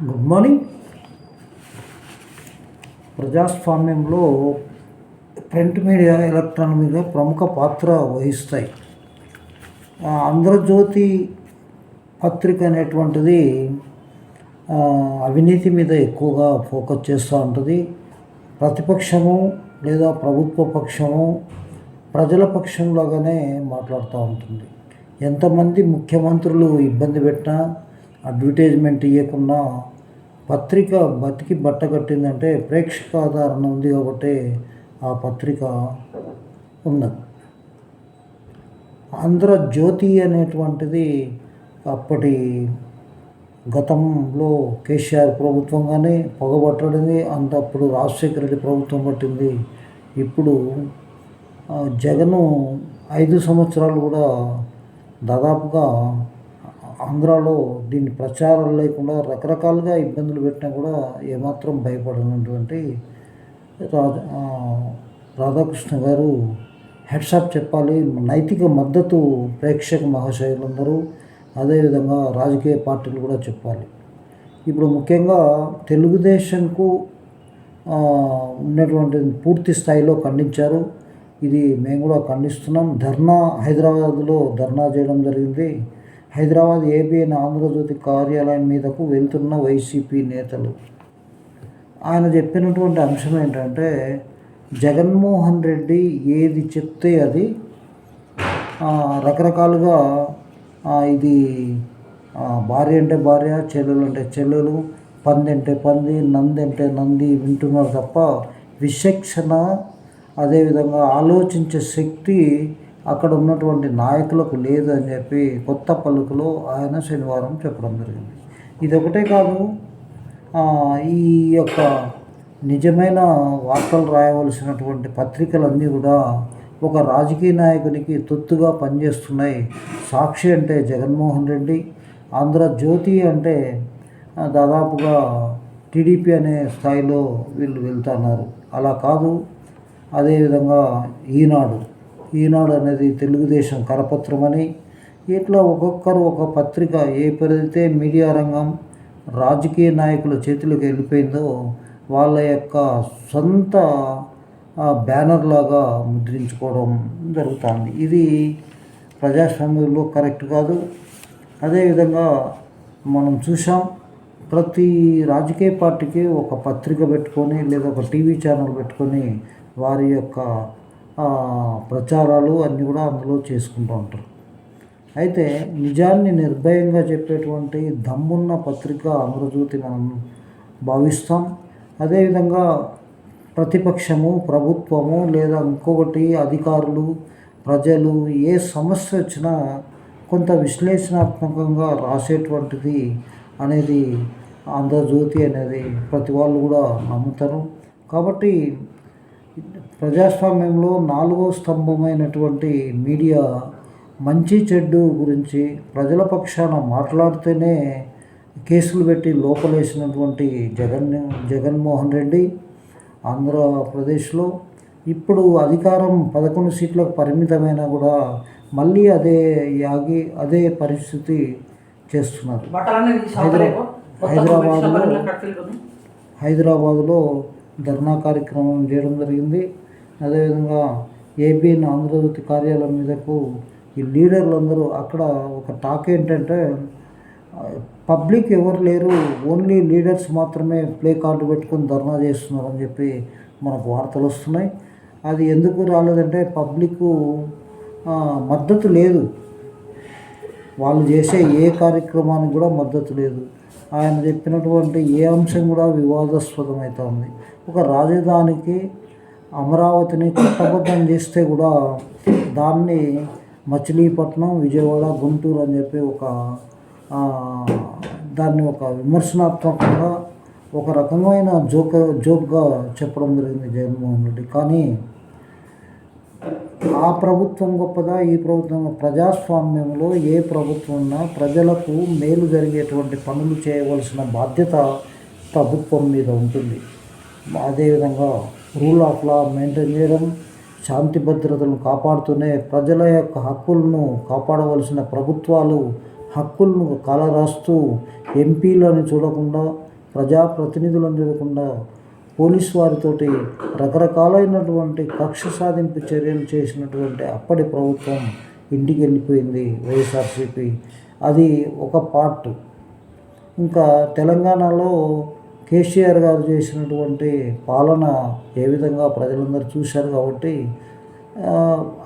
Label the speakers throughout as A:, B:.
A: Good morning. ప్రజాస్వామ్యంలో print media, electronic media ప్రముఖ పాత్ర వహిస్తాయి. ఆంధ్రజ్యోతి పత్రిక అనేటువంటిది అవినీతి మీద ఎక్కువగా ఫోకస్ చేస్తూ ఉంటుంది. ప్రతిపక్షము లేదా ప్రభుత్వ పక్షము ప్రజల పక్షంలాగానే మాట్లాడుతూ ఉంటుంది. ఎంతమంది ముఖ్యమంత్రులు ఇబ్బంది పెట్టినా, అడ్వర్టైజ్మెంట్ ఇవ్వకుండా పత్రిక బతికి బట్ట కట్టిందంటే ప్రేక్షక ఆదరణ ఉంది కాబట్టి ఆ పత్రిక ఉన్నది. ఆంధ్రజ్యోతి అనేటువంటిది అప్పటి గతంలో కేసీఆర్ ప్రభుత్వం కానీ పొగబట్టడింది, అంతప్పుడు రాజశేఖర రెడ్డి ప్రభుత్వం పట్టింది. ఇప్పుడు జగను 5 సంవత్సరాలు కూడా దాదాపుగా ఆంధ్రాలో దీన్ని ప్రచారం లేకుండా రకరకాలుగా ఇబ్బందులు పెట్టినా కూడా ఏమాత్రం భయపడినటువంటి రాధాకృష్ణ గారు హెడ్సాప్ చెప్పాలి. నైతిక మద్దతు ప్రేక్షక మహాశయులందరూ, అదేవిధంగా రాజకీయ పార్టీలు కూడా చెప్పాలి. ఇప్పుడు ముఖ్యంగా తెలుగుదేశంకు ఉన్నటువంటి పూర్తి స్థాయిలో ఖండించారు. ఇది మేము కూడా ఖండిస్తున్నాం. హైదరాబాద్లో ధర్నా చేయడం జరిగింది. హైదరాబాద్ ఏబిఎన్ ఆంధ్రజ్యోతి కార్యాలయం మీదకు వెళ్తున్న వైసీపీ నేతలు. ఆయన చెప్పినటువంటి అంశం ఏంటంటే, జగన్మోహన్ రెడ్డి ఏది చెప్తే అది రకరకాలుగా ఇది భార్య అంటే భార్య, చెల్లెలు అంటే చెల్లెలు, పంది అంటే పంది, నంది అంటే నంది వింటున్నారు తప్ప విచక్షణ, అదేవిధంగా ఆలోచించే శక్తి అక్కడ ఉన్నటువంటి నాయకులకు లేదు అని చెప్పి కొత్త పలుకులో ఆయన శనివారం చెప్పడం జరిగింది. ఇదొకటే కాదు, ఈ యొక్క నిజమైన వార్తలు రాయవలసినటువంటి పత్రికలన్నీ కూడా ఒక రాజకీయ నాయకునికి తొత్తుగా పనిచేస్తున్నాయి. సాక్షి అంటే జగన్మోహన్ రెడ్డి, ఆంధ్రజ్యోతి అంటే దాదాపుగా టీడీపీ అనే స్థాయిలో వీళ్ళు వెళ్తున్నారు. అలా కాదు. అదేవిధంగా ఈనాడు అనేది తెలుగుదేశం కరపత్రం అని, ఇట్లా ఒక్కొక్కరు ఒక పత్రిక ఎప్పుడైతే మీడియా రంగం రాజకీయ నాయకుల చేతులకు వెళ్ళిపోయిందో వాళ్ళ యొక్క సొంత బ్యానర్ లాగా ముద్రించుకోవడం జరుగుతుంది. ఇది ప్రజాస్వామ్యంలో కరెక్ట్ కాదు. అదేవిధంగా మనం చూసాం, ప్రతి రాజకీయ పార్టీకి ఒక పత్రిక పెట్టుకొని లేదా ఒక టీవీ ఛానల్ పెట్టుకొని వారి యొక్క ప్రచారాలు అన్నీ కూడా అందులో చేసుకుంటూ ఉంటారు. అయితే నిజాన్ని నిర్భయంగా చెప్పేటువంటి దమ్మున్న పత్రిక ఆంధ్రజ్యోతి మనం భావిస్తాం. అదేవిధంగా ప్రతిపక్షము, ప్రభుత్వము లేదా ఇంకొకటి అధికారులు, ప్రజలు ఏ సమస్య వచ్చినా కొంత విశ్లేషణాత్మకంగా రాసేటువంటిది అనేది ఆంధ్రజ్యోతి అనేది ప్రతి వాళ్ళు కూడా నమ్ముతారు. కాబట్టి ప్రజాస్వామ్యంలో 4వ స్తంభమైనటువంటి మీడియా మంచి చెడ్డు గురించి ప్రజల పక్షాన మాట్లాడితేనే కేసులు పెట్టి లోపలేసినటువంటి జగన్మోహన్ రెడ్డి ఆంధ్రప్రదేశ్లో ఇప్పుడు అధికారం 11 సీట్లకు పరిమితమైనా కూడా మళ్ళీ అదే పరిస్థితి చేస్తున్నారు. హైదరాబాదులో ధర్నా కార్యక్రమం చేయడం జరిగింది. అదేవిధంగా ఏబిఎన్ ఆంధ్రజ్యోతి కార్యాలయం మీదకు ఈ లీడర్లందరూ, అక్కడ ఒక టాక్ ఏంటంటే పబ్లిక్ ఎవరు లేరు, ఓన్లీ లీడర్స్ మాత్రమే ప్లే కార్డు పెట్టుకొని ధర్నా చేస్తున్నారని చెప్పి మనకు వార్తలు వస్తున్నాయి. అది ఎందుకు రాలేదంటే పబ్లిక్ మద్దతు లేదు, వాళ్ళు చేసే ఏ కార్యక్రమానికి కూడా మద్దతు లేదు. ఆయన చెప్పినటువంటి ఏ అంశం కూడా వివాదాస్పదమవుతుంది. ఒక రాజధానికి అమరావతిని చట్టబద్ధం చేస్తే కూడా దాన్ని మచిలీపట్నం, విజయవాడ, గుంటూరు అని చెప్పి దాన్ని ఒక విమర్శనాత్మకంగా ఒక రకమైన జోక్గా చెప్పడం జరిగింది జగన్మోహన్ రెడ్డి. కానీ ఆ ప్రభుత్వం గొప్పదా, ఈ ప్రభుత్వం? ప్రజాస్వామ్యంలో ఏ ప్రభుత్వం ఉన్నా ప్రజలకు మేలు జరిగేటువంటి పనులు చేయవలసిన బాధ్యత ప్రభుత్వం మీద ఉంటుంది. అదేవిధంగా రూల్ ఆఫ్ లా మెయింటైన్ చేయడం, శాంతి భద్రతలను కాపాడుతూనే ప్రజల యొక్క హక్కులను కాపాడవలసిన ప్రభుత్వాలు హక్కులను కాలరాస్తూ ఎంపీలను చూడకుండా ప్రజాప్రతినిధులను చూడకుండా పోలీసు వారితోటి రకరకాలైనటువంటి కక్ష సాధింపు చర్యలు చేసినటువంటి అప్పటి ప్రభుత్వం ఇంటికి వెళ్ళిపోయింది వైఎస్ఆర్సీపీ. అది ఒక పార్ట్. ఇంకా తెలంగాణలో కేసీఆర్ గారు చేసినటువంటి పాలన ఏ విధంగా ప్రజలందరూ చూశారు కాబట్టి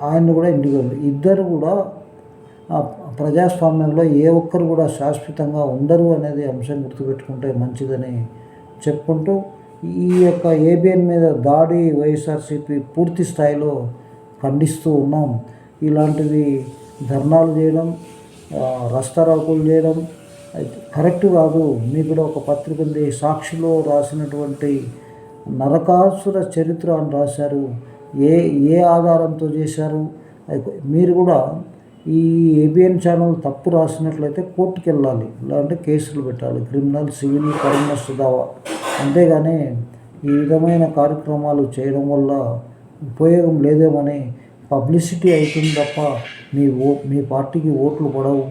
A: ఆయన కూడా ఇంటికి వెళ్ళి ఇద్దరు కూడా ప్రజాస్వామ్యంలో ఏ ఒక్కరు కూడా శాశ్వతంగా ఉండరు అనేది అంశం గుర్తుపెట్టుకుంటే మంచిదని చెప్పుకుంటూ ఈ యొక్క ఏబిఎన్ మీద దాడి వైఎస్ఆర్సీపీ పూర్తి స్థాయిలో ఖండిస్తూ ఉన్నాం. ఇలాంటివి ధర్నాలు చేయడం, రస్తారోకోలు చేయడం కరెక్ట్ కాదు. మీకు కూడా ఒక పత్రిక ఉంది, సాక్షిలో రాసినటువంటి నరకాసుర చరిత్ర అని రాశారు. ఏ ఆధారంతో చేశారు? మీరు కూడా ఈ ఏబిఎన్ ఛానల్ తప్పు రాసినట్లయితే కోర్టుకు వెళ్ళాలి, లేదంటే కేసులు పెట్టాలి, క్రిమినల్, సివిల్, పరమనస్సు దావా. అంతేగాని ఈ విధమైన కార్యక్రమాలు చేయడం వల్ల ఉపయోగం లేదేమని పబ్లిసిటీ అవుతుంది తప్ప మీ పార్టీకి ఓట్లు పడవు,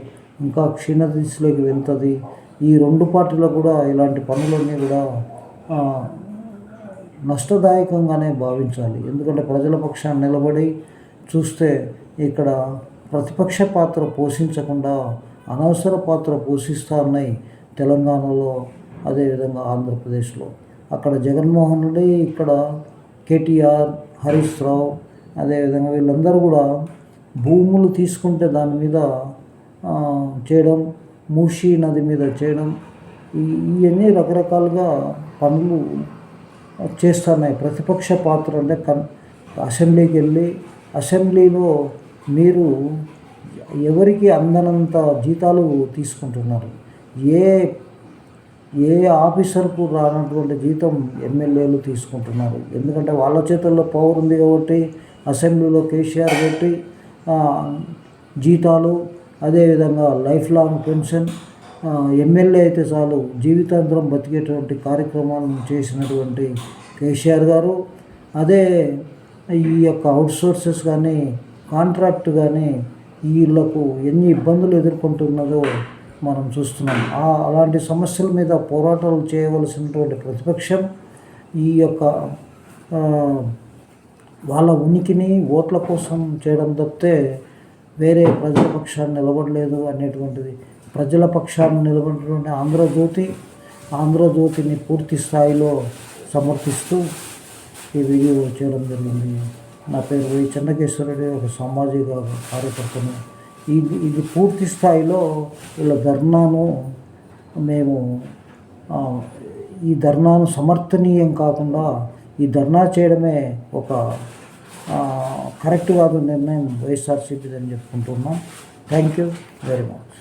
A: ఇంకా క్షీణదిశలోకి వెళ్తుంది. ఈ రెండు పార్టీలు కూడా ఇలాంటి పనులన్నీ కూడా నష్టదాయకంగానే భావించాలి. ఎందుకంటే ప్రజల పక్షాన్ని నిలబడి చూస్తే ఇక్కడ ప్రతిపక్ష పాత్ర పోషించకుండా అనవసర పాత్ర పోషిస్తూ ఉన్నాయి తెలంగాణలో, అదేవిధంగా ఆంధ్రప్రదేశ్లో. అక్కడ జగన్మోహన్ రెడ్డి, ఇక్కడ కేటీఆర్, హరీష్ రావు, అదేవిధంగా వీళ్ళందరూ కూడా భూములు తీసుకుంటే దాని మీద చేయడం, మూసీ నది మీద చేయడం, ఇవన్నీ రకరకాలుగా పనులు చేస్తున్నాయి. ప్రతిపక్ష పాత్ర అంటే అసెంబ్లీకి వెళ్ళి అసెంబ్లీలో మీరు ఎవరికి అందనంత జీతాలు తీసుకుంటున్నారు. ఏ ఆఫీసర్కు రానటువంటి జీతం ఎమ్మెల్యేలు తీసుకుంటున్నారు. ఎందుకంటే వాళ్ళ చేతుల్లో పవర్ ఉంది కాబట్టి అసెంబ్లీలో కేసీఆర్ పెట్టి జీతాలు, అదేవిధంగా లైఫ్ లాంగ్ పెన్షన్, ఎమ్మెల్యే అయితే చాలు జీవితాంతరం బతికేటువంటి కార్యక్రమాలను చేసినటువంటి కేసీఆర్ గారు. అదే ఈ యొక్క అవుట్సోర్సెస్ కానీ కాంట్రాక్ట్ కానీ వీళ్ళకు ఎన్ని ఇబ్బందులు ఎదుర్కొంటున్నదో మనం చూస్తున్నాం. అలాంటి సమస్యల మీద పోరాటాలు చేయవలసినటువంటి ప్రతిపక్షం ఈ యొక్క వాళ్ళ ఉనికిని ఓట్ల కోసం చేయడం తప్పితే వేరే ప్రజల పక్షాన్ని నిలబడలేదు అనేటువంటిది. ప్రజల పక్షాన్ని నిలబడినటువంటి ఆంధ్రజ్యోతిని పూర్తి స్థాయిలో సమర్థిస్తూ ఈ వీడియో చేయడం జరిగింది. నా పేరు వై చెన్నకేశ్వరరెడ్డి, ఒక సామాజిక కార్యకర్తను. ఇది పూర్తి స్థాయిలో ఇలా ధర్నాను ఈ ధర్నాను సమర్థనీయం కాకుండా ఈ ధర్నా చేయడమే ఒక కరెక్ట్ కాదు నిర్ణయం వైఎస్ఆర్సీపీ అని చెప్పుకుంటున్నాం. Thank you very much.